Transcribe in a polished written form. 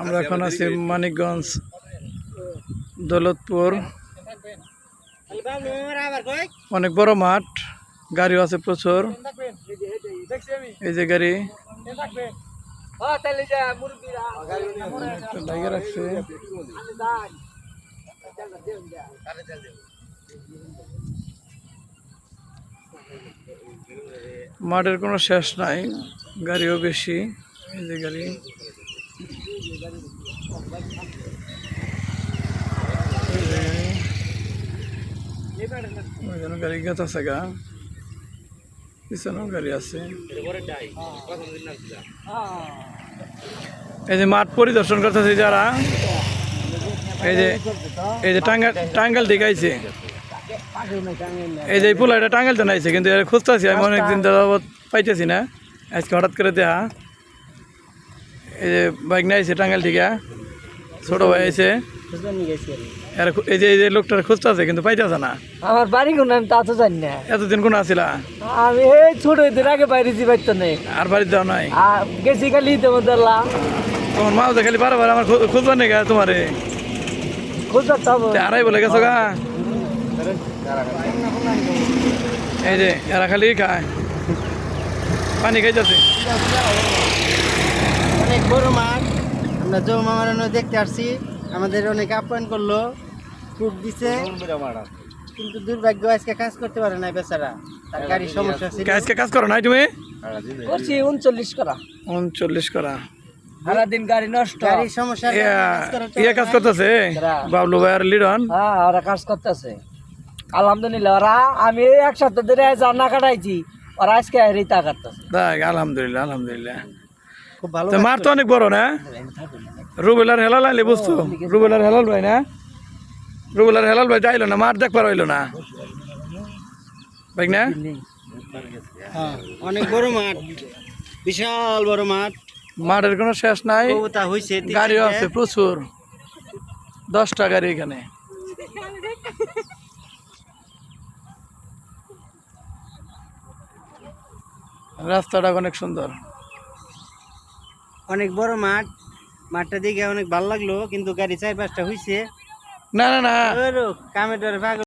আমরা এখন আছি মানিকগঞ্জ দৌলতপুর। অনেক বড় মাঠ, গাড়িও আছে প্রচুর। এই যে গাড়ি লাগিয়ে রাখছে। মাঠের কোনো শেষ নাই, গাড়িও বেশি। এই যে গাড়ি গাড়ি গেত আছে গা, পিছনেও গাড়ি আছে। এই যে মাঠ পরিদর্শন করতেছে যারা, এই যে টাঙ্গাইল থেকে আইছে। এই যে পোলাটা টাঙ্গাইল তো নাইছে, কিন্তু খুঁজতেছি আমি অনেকদিন যাবত পাইতেছি না। আজকে হঠাৎ করে দেখা, এই যে বাইক নিয়ে আইছে টাঙ্গাইল থেকে, ছোট ভাই আইছে। এই যে লোকটা খুঁজতেছে কিন্তু পাইতেছে না। আমার বাড়ি কোন আমি তা তো জানি না। এতদিন কোন আসিলা? আমি এই ছোট দিন আগে বাইরে যাইতো না। আর বাড়িতে যাও নাই? গেছি খালি তোমার তোমার মা তো খালি বারবার আমার খুঁজবার নেই তোমারে আড়াই বলে গেছো গা। এই যে এরা খালি খায়, পানি খাইতেছে। অনেক বড় মাঠ, আমরা জৌ মামার দেখতে আসছি। আমাদের অনেক আপ্যায়ন করলো, টুক দিছে, কিন্তু দুর্ভাগ্য আজকে কাজ করতে পারে না বেচারা, তার গাড়ির সমস্যা ছিল। আজকে কাজ করো নাই তুমি? করছি 39 করা। 39 করা, সারাদিন গাড়ি নষ্ট, গাড়ির সমস্যা। কাজ করতেছে বাবলু ভাই আর লিডন। হ্যাঁ, ওরা কাজ করতেছে আলহামদুলিল্লাহ। ওরা আমি এক সপ্তাহ ধরে জানা কাটাইছি, ওরা আজকে রিতা কাটতেছে। আলহামদুলিল্লাহ আলহামদুলিল্লাহ। খুব ভালো। মাঠ তো অনেক বড় না? রুবেলার হেলাল আইলে বুঝতো, রুবেলার হেলাল ভাই না? রুবেলার হেলাল ভাই যাইলো না, মাঠ দেখবার হইলো না ভাই না? অনেক বড় মাঠ, বিশাল বড় মাঠ। মাঠের কোনো শেষ নাই, গাড়িও আছে প্রচুর, 10টা গাড়ি এখানে। রাস্তাটা অনেক সুন্দর, অনেক বড় মাঠ। মাঠটা দেখে অনেক ভালো লাগলো, কিন্তু গাড়ি 4-5টা হয়েছে। না না না কামের